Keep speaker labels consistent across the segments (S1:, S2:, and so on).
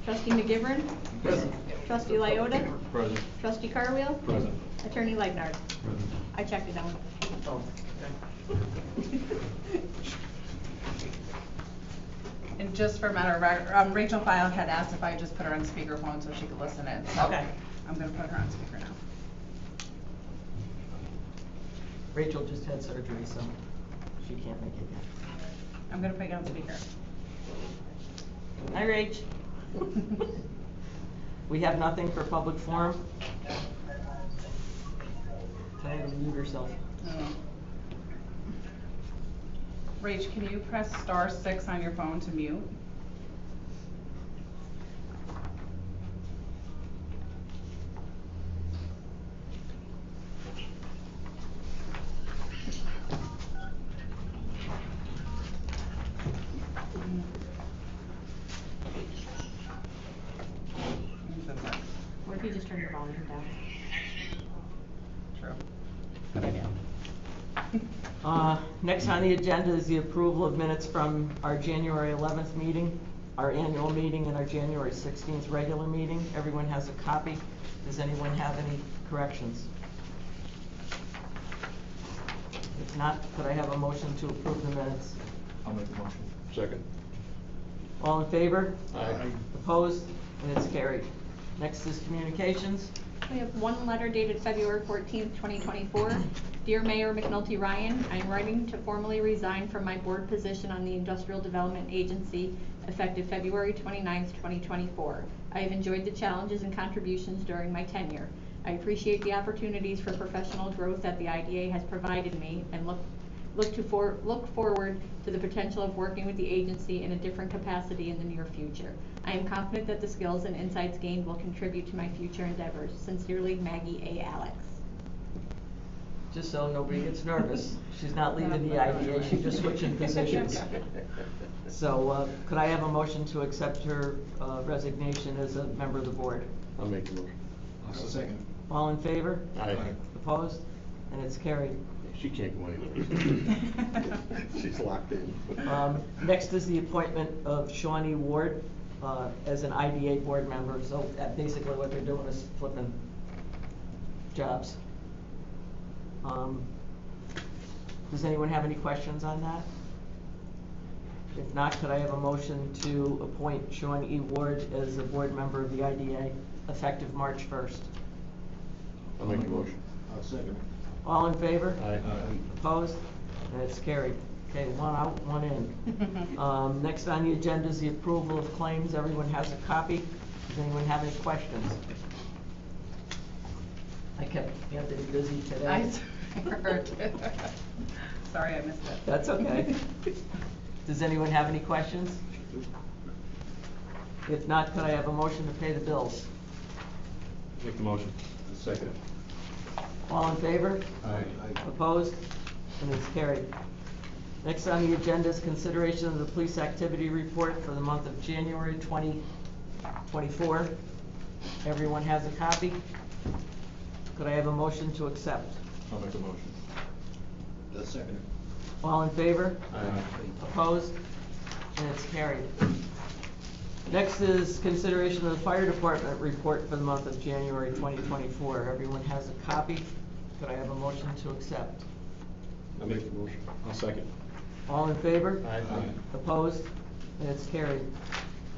S1: Trustee McGivern.
S2: Present.
S1: Trustee Lyota.
S2: Present.
S1: Trustee Carwheel.
S2: Present.
S1: Attorney Leibnard.
S2: Present.
S1: I checked it out.
S3: Oh, okay.
S4: And just for a matter of record, Rachel File had asked if I just put her on speakerphone so she could listen in. So
S3: Okay.
S4: I'm gonna put her on speaker now.
S3: Rachel just had surgery, so she can't make it yet.
S4: I'm gonna put you on speaker.
S3: Hi, Rach. We have nothing for public forum. Tell her to mute herself.
S4: Rach, can you press *6 on your phone to mute?
S1: What if you just turn your volume down?
S4: True. Good idea.
S3: Next on the agenda is the approval of minutes from our January 11th meeting, our annual meeting, and our January 16th regular meeting. Everyone has a copy. Does anyone have any corrections? If not, could I have a motion to approve the minutes?
S2: I'll make the motion. Second.
S3: All in favor?
S2: Aye.
S3: Opposed? And it's carried. Next is communications.
S1: We have one letter dated February 14th, 2024. Dear Mayor McNulty Ryan, I am writing to formally resign from my board position on the Industrial Development Agency effective February 29th, 2024. I have enjoyed the challenges and contributions during my tenure. I appreciate the opportunities for professional growth that the IDA has provided me and look forward to the potential of working with the agency in a different capacity in the near future. I am confident that the skills and insights gained will contribute to my future endeavors. Sincerely, Maggie A. Alex.
S3: Just so nobody gets nervous, she's not leaving the IDA, she's just switching positions. So could I have a motion to accept her resignation as a member of the board?
S2: I'll make the motion.
S5: I'll second.
S3: All in favor?
S2: Aye.
S3: Opposed? And it's carried.
S2: She can't go anywhere. She's locked in.
S3: Next is the appointment of Shawnee Ward as an IDA board member. So basically what they're doing is flipping jobs. Does anyone have any questions on that? If not, could I have a motion to appoint Shawnee Ward as a board member of the IDA effective March 1st?
S2: I'll make the motion.
S5: I'll second.
S3: All in favor?
S2: Aye.
S3: Opposed? And it's carried. Okay, one out, one in. Next on the agenda is the approval of claims. Everyone has a copy. Does anyone have any questions? I kept Anthony busy today.
S4: I heard. Sorry, I missed it.
S3: That's okay. Does anyone have any questions? If not, could I have a motion to pay the bills?
S2: Make the motion. Second.
S3: All in favor?
S2: Aye.
S3: Opposed? And it's carried. Next on the agenda is consideration of the police activity report for the month of January 2024. Everyone has a copy. Could I have a motion to accept?
S2: I'll make the motion.
S5: I'll second.
S3: All in favor?
S2: Aye.
S3: Opposed? And it's carried. Next is consideration of the fire department report for the month of January 2024. Everyone has a copy. Could I have a motion to accept?
S2: I'll make the motion. I'll second.
S3: All in favor?
S2: Aye.
S3: Opposed? And it's carried.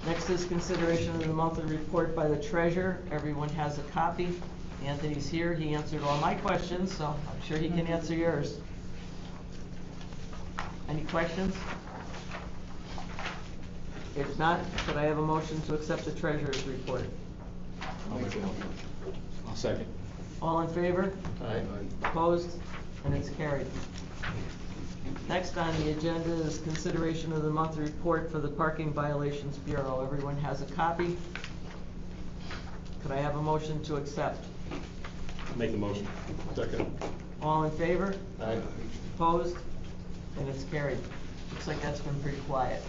S3: Next is consideration of the monthly report by the treasurer. Everyone has a copy. Anthony's here. He answered all my questions, so I'm sure he can answer yours. Any questions? If not, could I have a motion to accept the treasurer's report?
S2: I'll make the motion. I'll second.
S3: All in favor?
S2: Aye.
S3: Opposed? And it's carried. Next on the agenda is consideration of the monthly report for the Parking Violations Bureau. Everyone has a copy. Could I have a motion to accept?
S2: Make the motion. Second.
S3: All in favor?
S2: Aye.
S3: Opposed? And it's carried. Looks like that's been pretty quiet.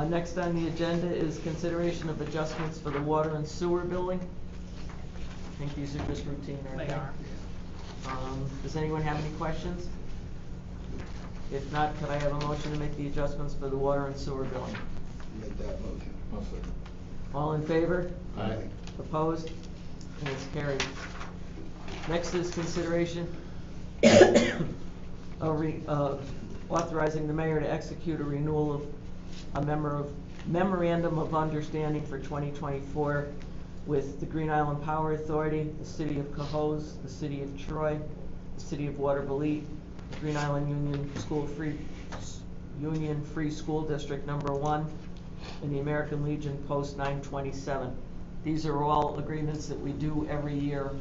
S3: Next on the agenda is consideration of adjustments for the water and sewer billing. I think these are just routine, aren't
S4: They
S3: they?
S4: are.
S3: Does anyone have any questions? If not, could I have a motion to make the adjustments for the water and sewer billing?
S5: Make that
S2: second.
S3: All in favor?
S5: Aye.
S3: Opposed? And it's carried. Next is consideration of authorizing the mayor to execute a renewal of a memorandum of understanding for 2024 with the Green Island Power Authority, the City of Cohoes, the City of Troy, the City of Waterville, Green Island Union Free School District Number 1, and the American Legion Post 927. These are all agreements that we do every year,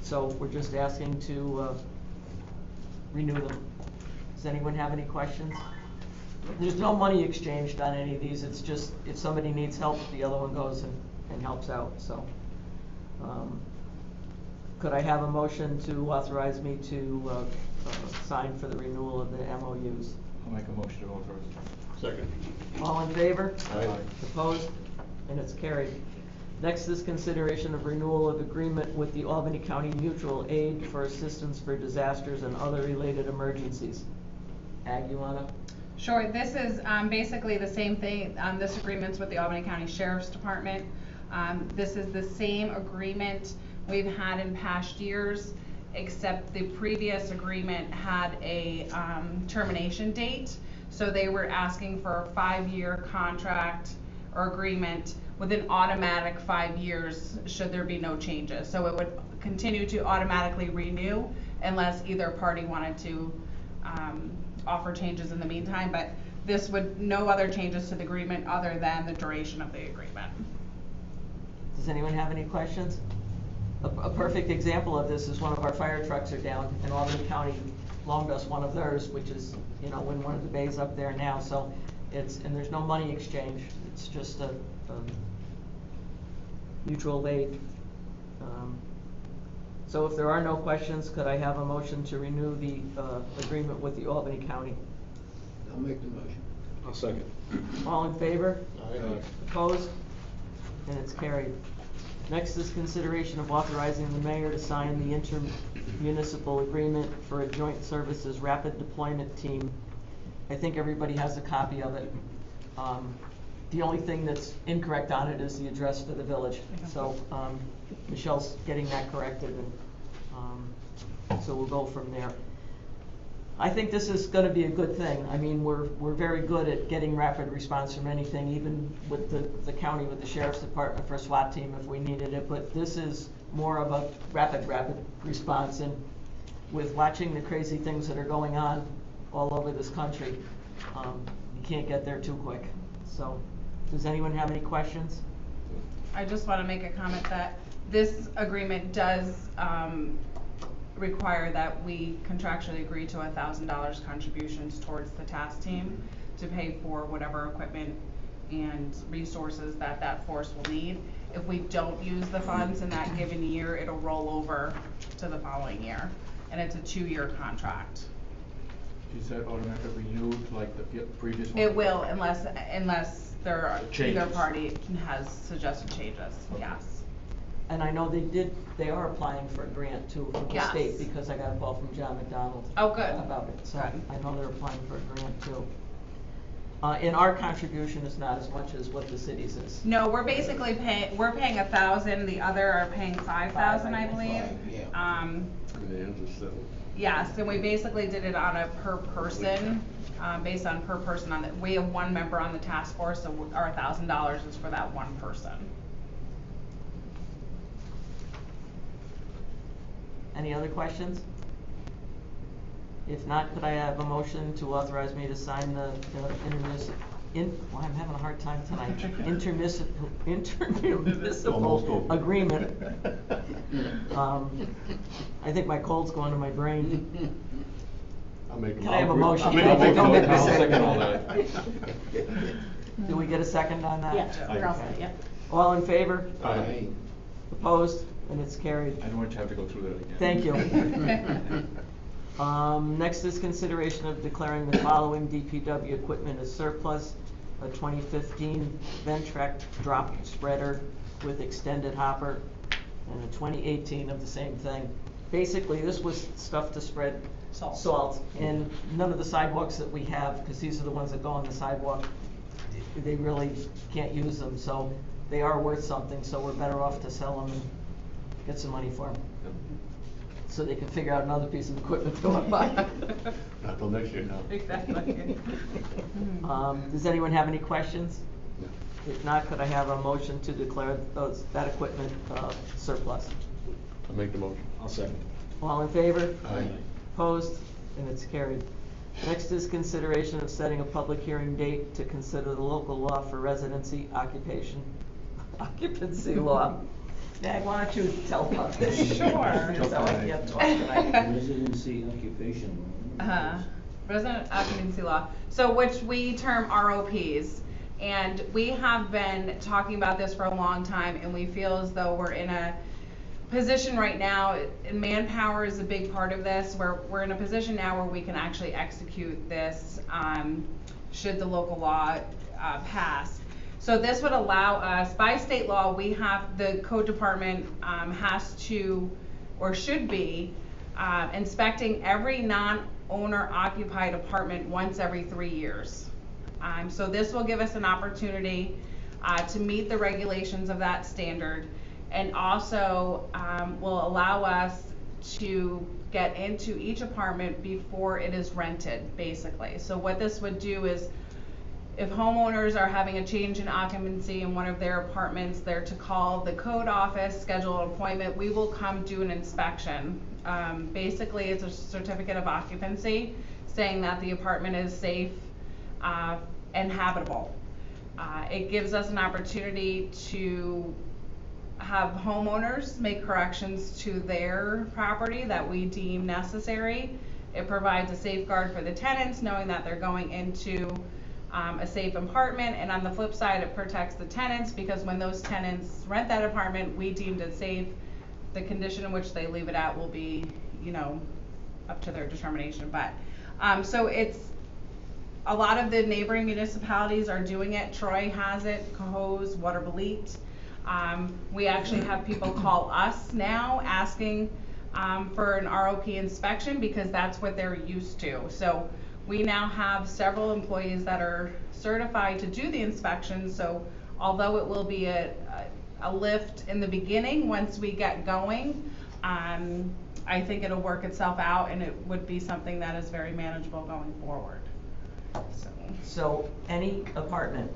S3: so we're just asking to renew them. Does anyone have any questions? There's no money exchanged on any of these, it's just if somebody needs help, the other one goes and helps out, so. Could I have a motion to authorize me to sign for the renewal of the MOUs?
S2: I'll make a motion to authorize.
S5: Second.
S3: All in favor?
S5: Aye.
S3: Opposed? And it's carried. Next is consideration of renewal of agreement with the Albany County Mutual Aid for assistance for disasters and other related emergencies. Ag, you wanna?
S4: Sure, this is basically the same thing, this agreement's with the Albany County Sheriff's Department. This is the same agreement we've had in past years, except the previous agreement had a termination date. So they were asking for a 5-year contract or agreement with an automatic 5 years should there be no changes. So it would continue to automatically renew unless either party wanted to offer changes in the meantime, but this would, no other changes to the agreement other than the duration of the agreement.
S3: Does anyone have any questions? A perfect example of this is one of our fire trucks are down, and Albany County loaned us one of theirs, which is, in one of the bays up there now, so and there's no money exchange, it's just a mutual aid. So if there are no questions, could I have a motion to renew the agreement with the Albany County?
S5: I'll make the motion.
S2: I'll second.
S3: All in favor?
S5: Aye.
S3: Opposed? And it's carried. Next is consideration of authorizing the mayor to sign the intermunicipal agreement for a joint services rapid deployment team. I think everybody has a copy of it. The only thing that's incorrect on it is the address for the village. So Michelle's getting that corrected, and so we'll go from there. I think this is going to be a good thing. I mean, we're very good at getting rapid response from anything, even with the county, with the sheriff's department for a SWAT team if we needed it. But this is more of a rapid response, and with watching the crazy things that are going on all over this country, you can't get there too quick. So, does anyone have any questions?
S4: I just want to make a comment that this agreement does require that we contractually agree to $1,000 contributions towards the task team to pay for whatever equipment and resources that force will need. If we don't use the funds in that given year, it'll roll over to the following year, and it's a 2-year contract.
S2: You said automatically renewed like the previous one?
S4: It will unless there are either
S2: Changes.
S4: party has suggested changes, yes.
S3: And I know they are applying for a grant too from the
S4: Yes.
S3: state, because I got a call from John McDonald
S4: Oh, good.
S3: about it. So
S4: Good.
S3: I know they're applying for a grant too. And our contribution is not as much as what the city's is.
S4: No, we're basically paying 1,000, the other are paying 5,000, I believe.
S5: Yeah.
S4: Yes, and we basically did it on a per person, based on per person we have one member on the task force, so our $1,000 is for that one person.
S3: Any other questions? If not, could I have a motion to authorize me to sign the well, I'm having a hard time tonight. Intermunicipal agreement. I think my cold's going to my brain.
S5: I'll make
S3: Can I have a motion? Don't make me say it. Do we get a second on that?
S1: Yeah, we're all set, yep.
S3: All in favor?
S5: Aye.
S3: Opposed? And it's carried.
S2: I don't want you to have to go through that again.
S3: Thank you. Next is consideration of declaring the following DPW equipment as surplus: a 2015 Ventrac drop spreader with extended hopper, and a 2018 of the same thing. Basically, this was stuff to spread salt, and none of the sidewalks that we have, because these are the ones that go on the sidewalk, they really can't use them, so they are worth something, so we're better off to sell them and get some money for them. So they can figure out another piece of equipment to go and buy.
S5: Not till next year now.
S4: Exactly.
S3: Does anyone have any questions?
S5: No.
S3: If not, could I have a motion to declare that equipment surplus?
S5: I'll make the motion.
S2: I'll second.
S3: All in favor?
S5: Aye.
S3: Opposed? And it's carried. Next is consideration of setting a public hearing date to consider the local law for residency occupancy law. Mag, why don't you tell about this?
S4: Sure.
S3: So I can't talk tonight.
S6: Residency occupation.
S4: Resident occupancy law, so which we term ROPs. And we have been talking about this for a long time, and we feel as though we're in a position right now, and manpower is a big part of this, where we're in a position now where we can actually execute this, should the local law pass. So this would allow us, by state law, we have, the code department has to, or should be, inspecting every non-owner occupied apartment once every 3 years. So this will give us an opportunity to meet the regulations of that standard, and also will allow us to get into each apartment before it is rented, basically. So what this would do is, if homeowners are having a change in occupancy in one of their apartments, they're to call the code office, schedule an appointment, we will come do an inspection. Basically, it's a certificate of occupancy saying that the apartment is safe and habitable. It gives us an opportunity to have homeowners make corrections to their property that we deem necessary. It provides a safeguard for the tenants, knowing that they're going into a safe apartment, and on the flip side, it protects the tenants, because when those tenants rent that apartment, we deemed it safe. The condition in which they leave it at will be, you know, up to their determination. But so it's, a lot of the neighboring municipalities are doing it. Troy has it, Cohoes, Watervliet. We actually have people call us now asking for an ROP inspection, because that's what they're used to. So we now have several employees that are certified to do the inspection. So although it will be a lift in the beginning once we get going, I think it'll work itself out, and it would be something that is very manageable going forward.
S3: So any apartment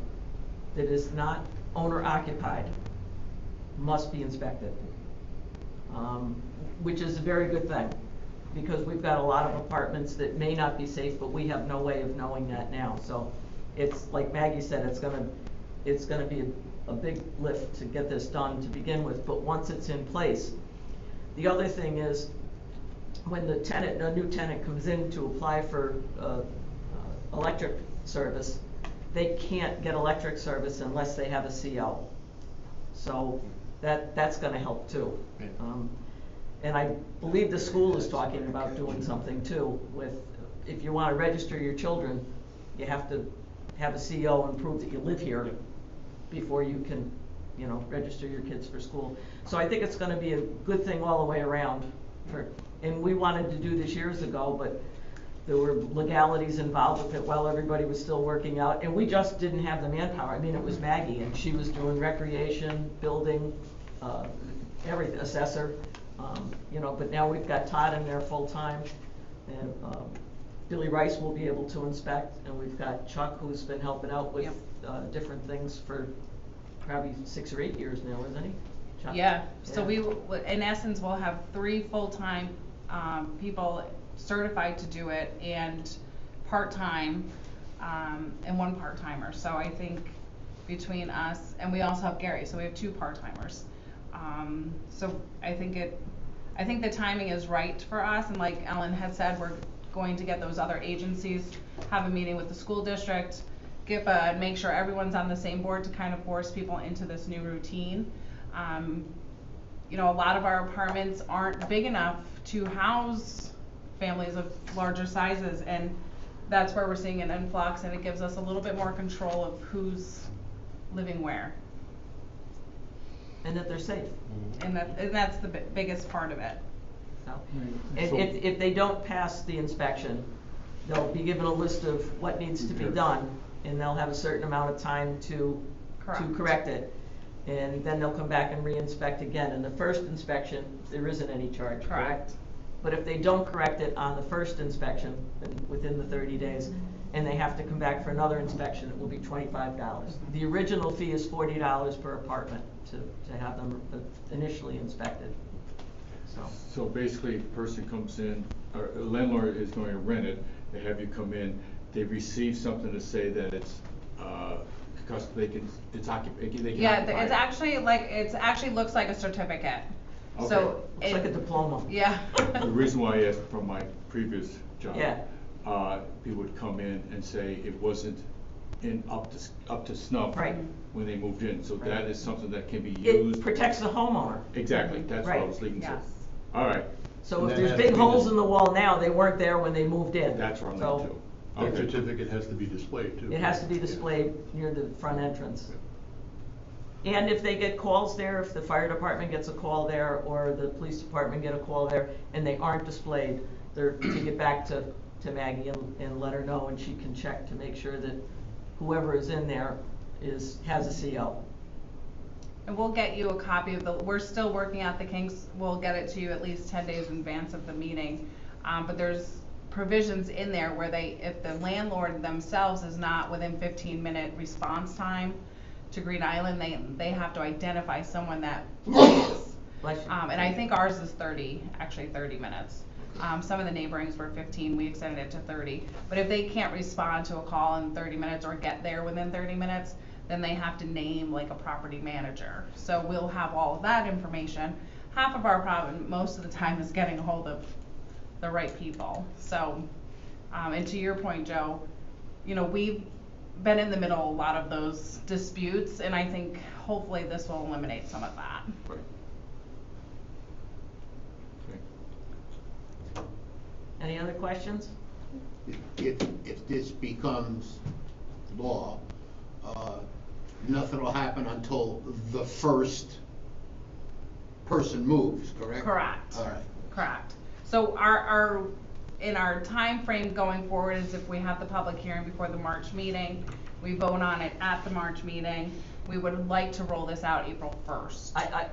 S3: that is not owner occupied must be inspected, which is a very good thing, because we've got a lot of apartments that may not be safe, but we have no way of knowing that now. So it's like Maggie said, it's gonna be a big lift to get this done to begin with, but once it's in place. The other thing is, when the tenant, a new tenant comes in to apply for electric service, they can't get electric service unless they have a CO. So that's gonna help too.
S5: Yeah.
S3: And I believe the school is talking about doing something too with, if you wanna register your children, you have to have a CO and prove that you live here before you can, you know, register your kids for school. So I think it's gonna be a good thing all the way around. And we wanted to do this years ago, but there were legalities involved with it while everybody was still working out, and we just didn't have the manpower. I mean, it was Maggie, and she was doing recreation, building, everything, assessor, you know, but now we've got Todd in there full-time, and Billy Rice will be able to inspect, and we've got Chuck, who's been helping out with different things for probably 6 or 8 years now, isn't he? Chuck?
S4: Yeah, so we, in essence, will have 3 full-time people certified to do it, and part-time, and 1 part-timer. So I think between us, and we also have Gary, so we have 2 part-timers. So I think the timing is right for us, and like Ellen had said, we're going to get those other agencies, have a meeting with the school district, GIPA, and make sure everyone's on the same board to kind of force people into this new routine. You know, a lot of our apartments aren't big enough to house families of larger sizes, and that's where we're seeing an influx, and it gives us a little bit more control of who's living where.
S3: And that they're safe.
S4: And that's the biggest part of it.
S3: So, and if they don't pass the inspection, they'll be given a list of what needs to be done, and they'll have a certain amount of time to correct it. And then they'll come back and re-inspect again. In the first inspection, there isn't any charge, correct?
S4: Correct.
S3: But if they don't correct it on the first inspection, then within the 30 days, and they have to come back for another inspection, it will be $25. The original fee is $40 per apartment to have them initially inspected.
S2: So basically, a person comes in, or a landlord is going to rent it, they have you come in, they receive something to say that it's, because they can, they can
S4: Yeah,
S2: occupy
S4: it's
S2: it.
S4: actually like, it's actually looks like a certificate. So
S3: It's like a diploma.
S4: Yeah.
S2: The reason why I asked from my previous job.
S3: Yeah.
S2: People would come in and say it wasn't up to snuff.
S3: Right.
S2: When they moved in, so that is something that can be
S3: It
S2: used.
S3: protects the homeowner.
S2: Exactly, that's what I
S3: Right.
S2: was leading to.
S4: Yes.
S2: All right,
S3: So
S5: And
S3: if
S5: that
S3: there's
S5: has
S3: big
S5: to be
S3: holes
S5: the-
S3: in the wall now, they weren't there when they moved in.
S2: that's what I'm
S3: So
S2: leading to.
S5: That
S2: Okay.
S5: certificate has to be displayed too.
S3: it has to be displayed near the front entrance. And if they get calls there, if the fire department gets a call there, or the police department get a call there, and they aren't displayed, they're to get back to Maggie and let her know, and she can check to make sure that whoever is in there has a CO.
S4: And we'll get you a copy of we're still working out the kinks, we'll get it to you at least 10 days in advance of the meeting. But there's provisions in there where if the landlord themselves is not within 15-minute response time to Green Island, they have to identify someone that is.
S3: Bless you.
S4: And I think ours is 30 minutes. Some of the neighborings were 15, we extended it to 30. But if they can't respond to a call in 30 minutes or get there within 30 minutes, then they have to name like a property manager. So we'll have all of that information. Half of our problem, most of the time, is getting a hold of the right people. So, and to your point, Joe, you know, we've been in the middle of a lot of those disputes, and I think hopefully this will eliminate some of that.
S2: Right. Okay.
S3: Any other questions?
S7: If this becomes law, nothing will happen until the first person moves, correct?
S4: Correct.
S7: All right.
S4: Correct. So in our time frame going forward is if we have the public hearing before the March meeting, we vote on it at the March meeting, we would like to roll this out April 1st.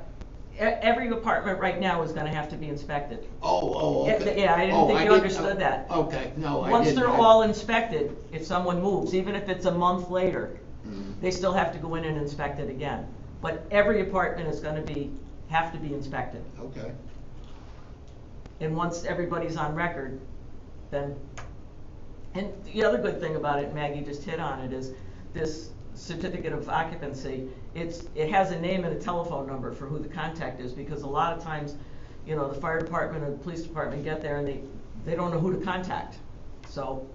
S3: Every apartment right now is gonna have to be inspected.
S7: Oh, okay.
S3: Yeah, I didn't think you understood that.
S7: Okay, no, I didn't.
S3: Once they're all inspected, if someone moves, even if it's a month later,
S7: Mhm.
S3: they still have to go in and inspect it again. But every apartment is gonna have to be inspected.
S7: Okay.
S3: And once everybody's on record, then, and the other good thing about it, Maggie just hit on it, is this certificate of occupancy, it has a name and a telephone number for who the contact is, because a lot of times, you know, the fire department or the police department get there and they don't know who to contact. So,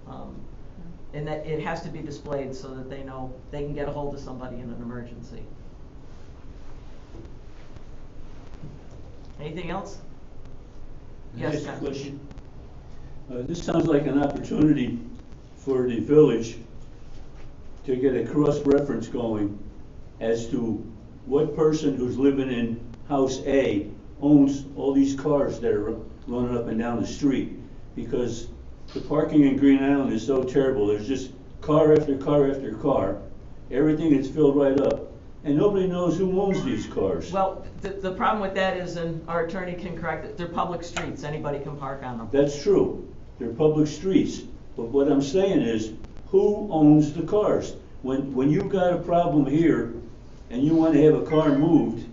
S3: and that it has to be displayed so that they know they can get a hold of somebody in an emergency. Anything else? Yes,
S6: Next
S3: John.
S6: question. This sounds like an opportunity for the village to get a cross-reference going as to what person who's living in house A owns all these cars that are running up and down the street. Because the parking in Green Island is so terrible. There's just car after car after car. Everything is filled right up. And nobody knows who owns these cars.
S3: Well, the problem with that is, and our attorney can correct it, they're public streets, anybody can park on them.
S6: That's true. They're public streets. But what I'm saying is, who owns the cars? When you've got a problem here and you want to have a car moved,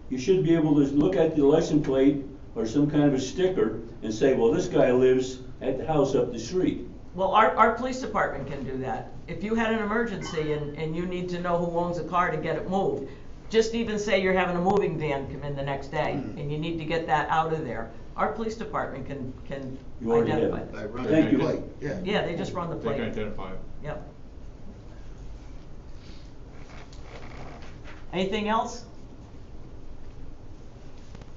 S6: you should be able to look at the license plate or some kind of a sticker and say, well, this guy lives at the house up the street.
S3: Well, our police department can do that. If you had an emergency and you need to know who owns a car to get it moved, just even say you're having a moving van come in the next day and you need to get that out of there, our police department can
S6: You already have
S3: identify
S6: it.
S3: that.
S7: I run
S6: Thank
S7: the
S6: you.
S7: plate, yeah.
S3: Yeah, they just run the
S2: They can
S3: plate.
S2: identify it.
S3: Yep. Anything else?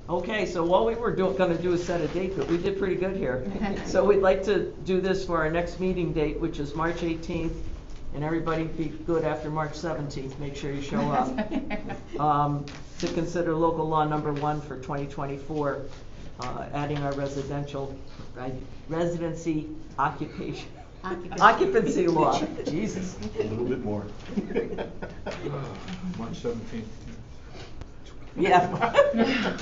S3: Okay, so what we were gonna do is set a date, but we did pretty good here. So we'd like to do this for our next meeting date, which is March 18th, and everybody be good after March 17th, make sure you show up. To consider local law number 1 for 2024, adding our residency occupation Occupancy law, Jesus.
S5: A little bit more.
S2: March 17th.
S3: Yeah.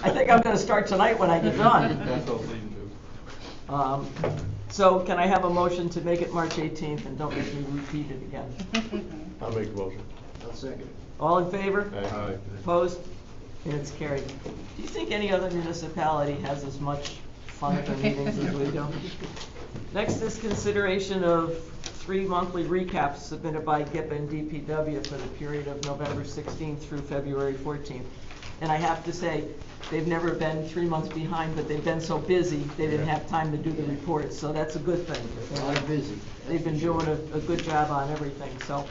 S3: I think I'm gonna start tonight when I get done.
S2: That's all leading to.
S3: So can I have a motion to make it March 18th, and don't make me repeat it again?
S5: I'll make the motion.
S7: I'll second it.
S3: All in favor?
S5: Aye.
S3: Opposed? And it's carried. Do you think any other municipality has as much fun at their meetings as we do? Next is consideration of 3 monthly recaps submitted by GIP and DPW for the period of November 16th through February 14th. And I have to say, they've never been 3 months behind, but they've been so busy, they didn't have time to do the reports, so that's a good thing.
S7: They're busy.
S3: They've been doing a good job on everything, so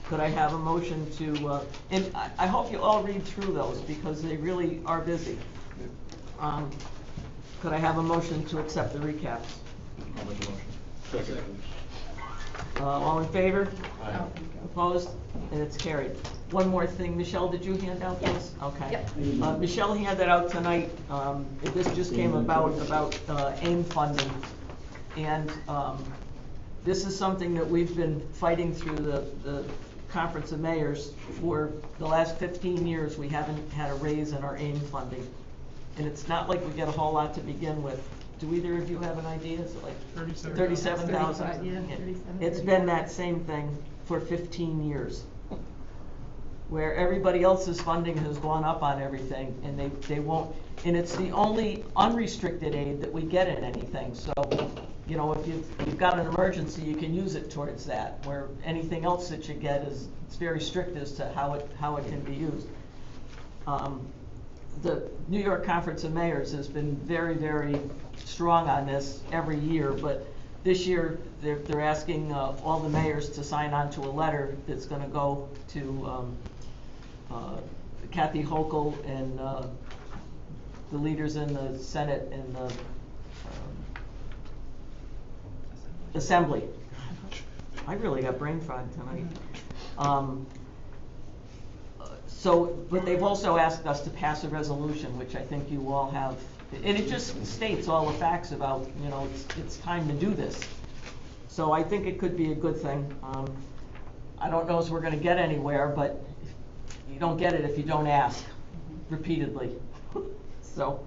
S3: could I have a motion to, and I hope you all read through those, because they really are busy. Could I have a motion to accept the recaps?
S2: I'll make a motion.
S5: Second.
S3: All in favor?
S5: Aye.
S3: Opposed? And it's carried. One more thing, Michelle, did you hand out those? Okay.
S1: Yep.
S3: Michelle handed out tonight, this just came about AIM funding. And this is something that we've been fighting through the Conference of Mayors for the last 15 years. We haven't had a raise in our AIM funding. And it's not like we get a whole lot to begin with. Do either of you have an idea? Is it like 37,000?
S1: Yeah, 37.
S3: It's been that same thing for 15 years. Where everybody else's funding has gone up on everything, and they won't, and it's the only unrestricted aid that we get in anything. So, you know, if you've got an emergency, you can use it towards that, where anything else that you get is, it's very strict as to how it can be used. The New York Conference of Mayors has been very, very strong on this every year, but this year they're asking all the mayors to sign on to a letter that's going to go to Kathy Hochul and the leaders in the Senate and the Assembly. I really got brain fog tonight. But they've also asked us to pass a resolution, which I think you all have, and it just states all the facts about, you know, it's time to do this. So I think it could be a good thing. I don't know if we're going to get anywhere, but you don't get it if you don't ask repeatedly. So,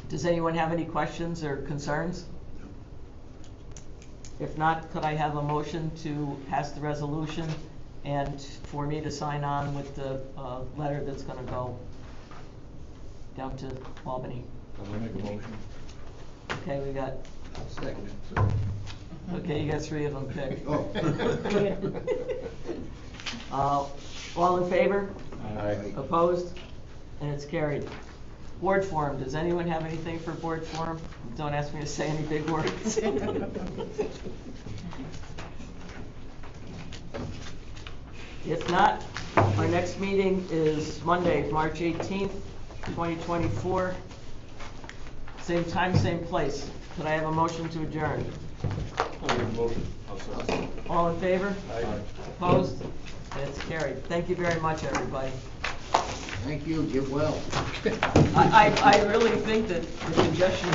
S3: does anyone have any questions or concerns? If not, could I have a motion to pass the resolution and for me to sign on with the letter that's going to go down to Albany?
S2: I'll make a motion.
S3: Okay, we got,
S7: I'll second it.
S3: okay, you got 3 of them picked.
S7: Oh.
S3: All in favor?
S5: Aye.
S3: Opposed? And it's carried. Board forum, does anyone have anything for board forum? Don't ask me to say any big words. If not, our next meeting is Monday, March 18th, 2024. Same time, same place. Could I have a motion to adjourn?
S5: I'll make a motion.
S3: All in favor?
S5: Aye.
S3: Opposed? And it's carried. Thank you very much, everybody.
S7: Thank you, get well.
S3: I really think that the congestion